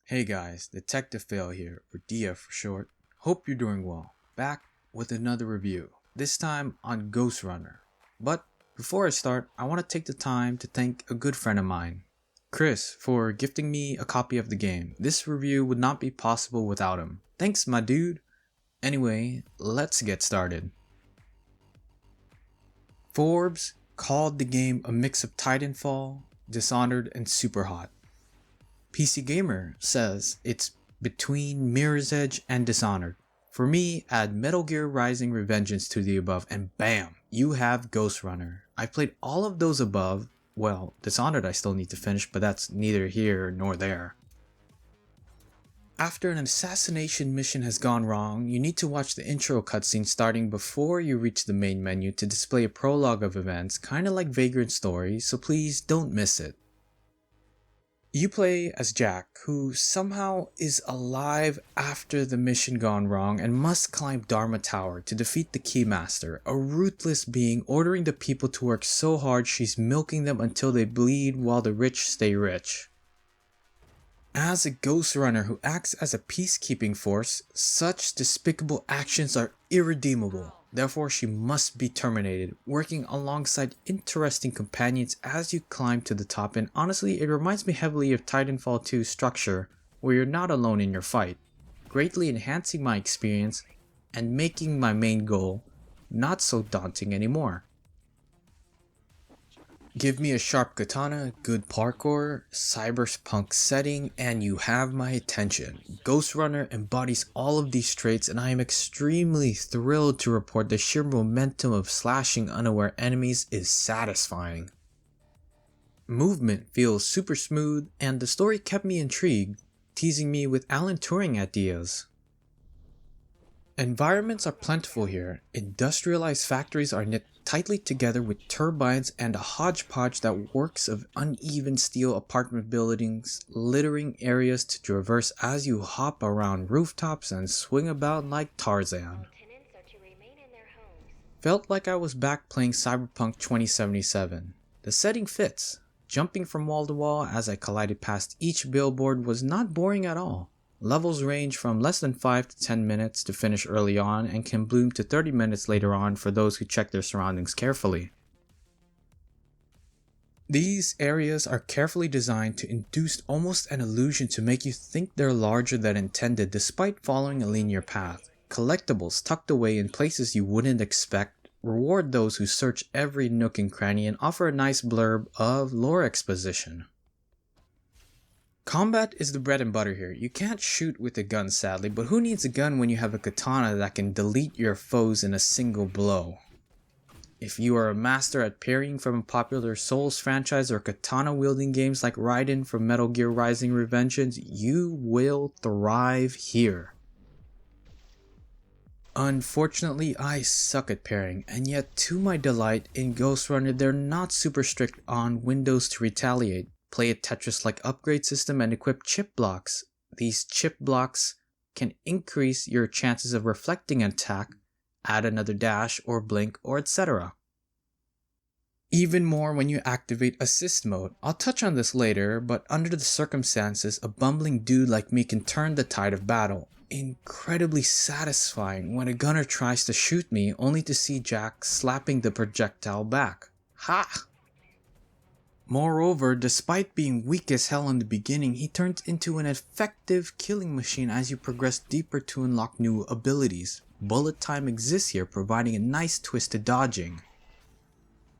Hey guys, Detective Fail here, or DF for short. Hope you're doing well. Back with another review, this time on Ghostrunner. But before I start, I want to take the time to thank a good friend of mine, Chris, for gifting me a copy of the game. This review would not be possible without him. Thanks, my dude. Anyway, let's get started. Forbes called the game a mix of Titanfall, Dishonored, and Superhot. PC Gamer says it's between Mirror's Edge and Dishonored. For me, add Metal Gear Rising Revengeance to the above and bam, you have Ghostrunner. I played all of those above. Well, Dishonored I still need to finish, but that's neither here nor there. After an assassination mission has gone wrong, you need to watch the intro cutscene starting before you reach the main menu to display a prologue of events, kinda like Vagrant Story, so please don't miss it. You play as Jack, who somehow is alive after the mission gone wrong and must climb Dharma Tower to defeat the Keymaster, a ruthless being ordering the people to work so hard she's milking them until they bleed while the rich stay rich. As a Ghostrunner who acts as a peacekeeping force, such despicable actions are irredeemable. Therefore, she must be terminated, working alongside interesting companions as you climb to the top, and honestly, it reminds me heavily of Titanfall 2's structure, where you're not alone in your fight, greatly enhancing my experience and making my main goal not so daunting anymore. Give me a sharp katana, good parkour, cyberpunk setting, and you have my attention. Ghostrunner embodies all of these traits, and I am extremely thrilled to report the sheer momentum of slashing unaware enemies is satisfying. Movement feels super smooth, and the story kept me intrigued, teasing me with Alan Turing ideas. Environments are plentiful here. Industrialized factories are knit tightly together with turbines and a hodgepodge that works of uneven steel apartment buildings, littering areas to traverse as you hop around rooftops and swing about like Tarzan. Felt like I was back playing Cyberpunk 2077. The setting fits. Jumping from wall to wall as I collided past each billboard was not boring at all. Levels range from less than 5 to 10 minutes to finish early on and can bloom to 30 minutes later on for those who check their surroundings carefully. These areas are carefully designed to induce almost an illusion to make you think they're larger than intended despite following a linear path. Collectibles tucked away in places you wouldn't expect reward those who search every nook and cranny and offer a nice blurb of lore exposition. Combat is the bread and butter here. You can't shoot with a gun sadly, but who needs a gun when you have a katana that can delete your foes in a single blow? If you are a master at parrying from a popular Souls franchise or katana wielding games like Raiden from Metal Gear Rising Revengeance, you will thrive here. Unfortunately, I suck at parrying, and yet to my delight, in Ghostrunner they're not super strict on windows to retaliate. Play a Tetris-like upgrade system and equip chip blocks. These chip blocks can increase your chances of reflecting an attack, add another dash or blink, or etc. Even more when you activate assist mode. I'll touch on this later, but under the circumstances, a bumbling dude like me can turn the tide of battle. Incredibly satisfying when a gunner tries to shoot me only to see Jack slapping the projectile back. Ha! Moreover, despite being weak as hell in the beginning, he turns into an effective killing machine as you progress deeper to unlock new abilities. Bullet time exists here, providing a nice twist to dodging.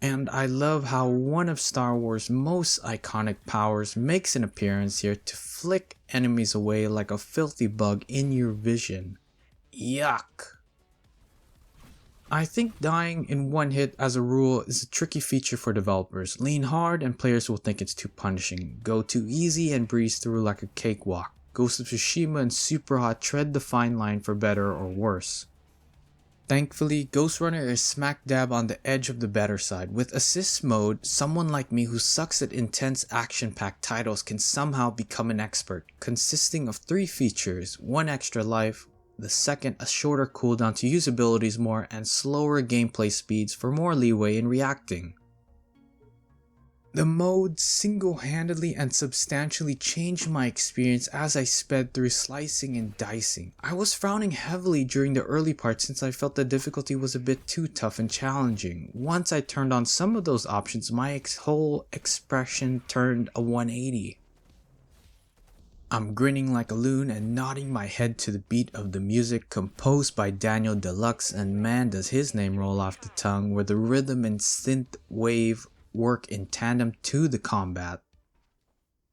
And I love how one of Star Wars' most iconic powers makes an appearance here to flick enemies away like a filthy bug in your vision. Yuck! I think dying in one hit as a rule is a tricky feature for developers. Lean hard and players will think it's too punishing. Go too easy and breeze through like a cakewalk. Ghost of Tsushima and Superhot tread the fine line for better or worse. Thankfully, Ghostrunner is smack dab on the edge of the better side. With assist mode, someone like me who sucks at intense action-packed titles can somehow become an expert, consisting of 3 features, 1 extra life, the second a shorter cooldown to use abilities more, and slower gameplay speeds for more leeway in reacting. The mode single-handedly and substantially changed my experience as I sped through slicing and dicing. I was frowning heavily during the early part since I felt the difficulty was a bit too tough and challenging. Once I turned on some of those options, my whole expression turned a 180. I'm grinning like a loon and nodding my head to the beat of the music composed by Daniel Deluxe, and man does his name roll off the tongue, where the rhythm and synth wave work in tandem to the combat,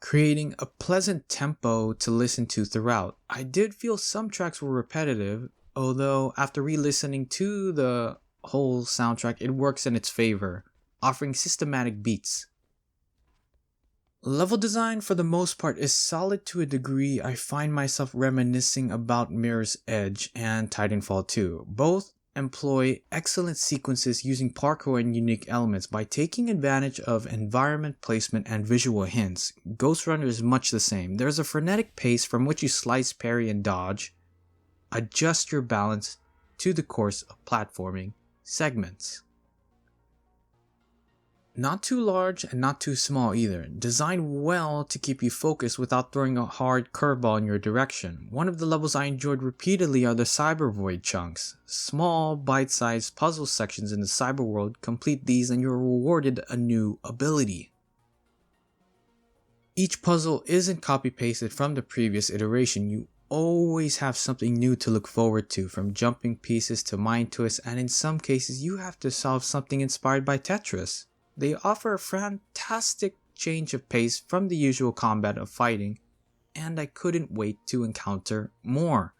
creating a pleasant tempo to listen to throughout. I did feel some tracks were repetitive, although after re-listening to the whole soundtrack it works in its favor, offering systematic beats. Level design for the most part is solid to a degree. I find myself reminiscing about Mirror's Edge and Titanfall 2. Both employ excellent sequences using parkour and unique elements by taking advantage of environment placement and visual hints. Ghostrunner is much the same. There's a frenetic pace from which you slice, parry, and dodge. Adjust your balance to the course of platforming segments. Not too large and not too small either. Designed well to keep you focused without throwing a hard curveball in your direction. One of the levels I enjoyed repeatedly are the Cyber Void chunks. Small, bite-sized puzzle sections in the cyber world. Complete these and you're rewarded a new ability. Each puzzle isn't copy-pasted from the previous iteration. You always have something new to look forward to, from jumping pieces to mind twists, and in some cases you have to solve something inspired by Tetris. They offer a fantastic change of pace from the usual combat of fighting, and I couldn't wait to encounter more.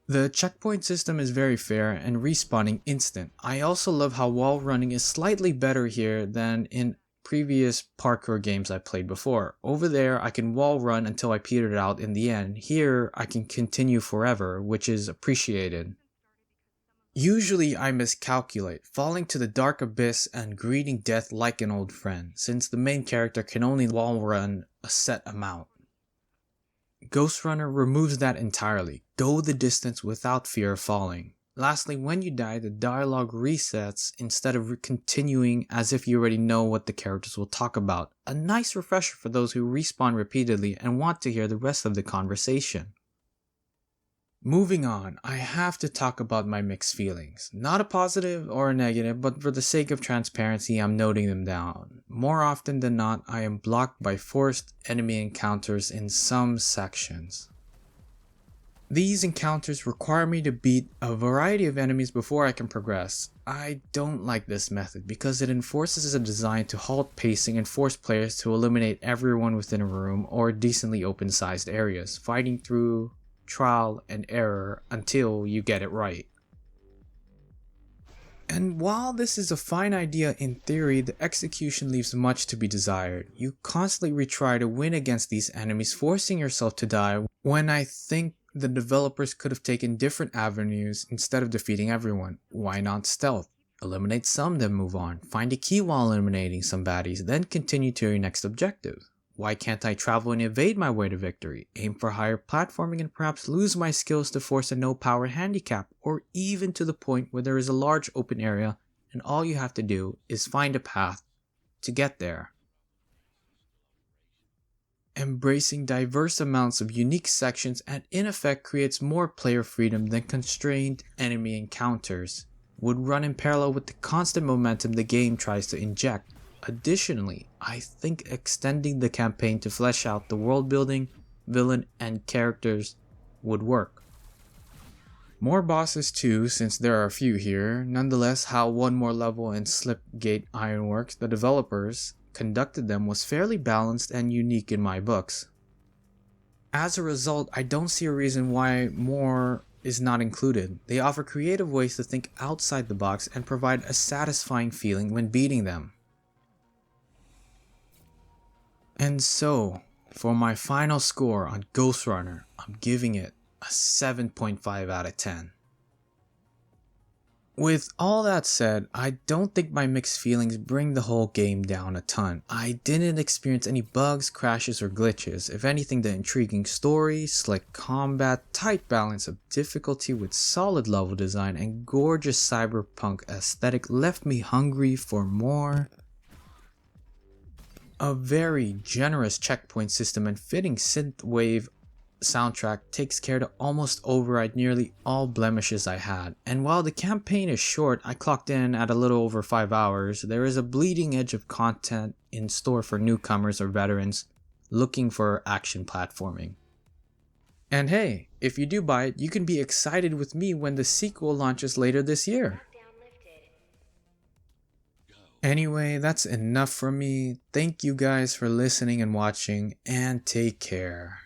The checkpoint system is very fair and respawning instant. I also love how wall running is slightly better here than in previous parkour games I played before. Over there I can wall run until I petered out in the end. Here I can continue forever, which is appreciated. Usually I miscalculate, falling to the dark abyss and greeting death like an old friend, since the main character can only wall run a set amount. Ghostrunner removes that entirely. Go the distance without fear of falling. Lastly, when you die, the dialogue resets instead of continuing as if you already know what the characters will talk about. A nice refresher for those who respawn repeatedly and want to hear the rest of the conversation. Moving on, I have to talk about my mixed feelings. Not a positive or a negative, but for the sake of transparency, I'm noting them down. More often than not, I am blocked by forced enemy encounters in some sections. These encounters require me to beat a variety of enemies before I can progress. I don't like this method because it enforces a design to halt pacing and force players to eliminate everyone within a room or decently open-sized areas, fighting through trial and error until you get it right. And while this is a fine idea in theory, the execution leaves much to be desired. You constantly retry to win against these enemies, forcing yourself to die, when I think the developers could have taken different avenues instead of defeating everyone. Why not stealth? Eliminate some, then move on. Find a key while eliminating some baddies, then continue to your next objective. Why can't I travel and evade my way to victory? Aim for higher platforming and perhaps lose my skills to force a no power handicap, or even to the point where there is a large open area and all you have to do is find a path to get there. Embracing diverse amounts of unique sections and in effect creates more player freedom than constrained enemy encounters would run in parallel with the constant momentum the game tries to inject. Additionally, I think extending the campaign to flesh out the world building, villain, and characters would work. More bosses too, since there are a few here. Nonetheless, how one more level in Slipgate Ironworks, the developers, conducted them was fairly balanced and unique in my books. As a result, I don't see a reason why more is not included. They offer creative ways to think outside the box and provide a satisfying feeling when beating them. And so, for my final score on Ghostrunner, I'm giving it a 7.5 out of 10. With all that said, I don't think my mixed feelings bring the whole game down a ton. I didn't experience any bugs, crashes, or glitches. If anything, the intriguing story, slick combat, tight balance of difficulty with solid level design, and gorgeous cyberpunk aesthetic left me hungry for more A very generous checkpoint system and fitting synthwave soundtrack takes care to almost override nearly all blemishes I had. And while the campaign is short, I clocked in at a little over 5 hours, there is a bleeding edge of content in store for newcomers or veterans looking for action platforming. And hey, if you do buy it, you can be excited with me when the sequel launches later this year. Anyway, that's enough from me. Thank you guys for listening and watching, and take care.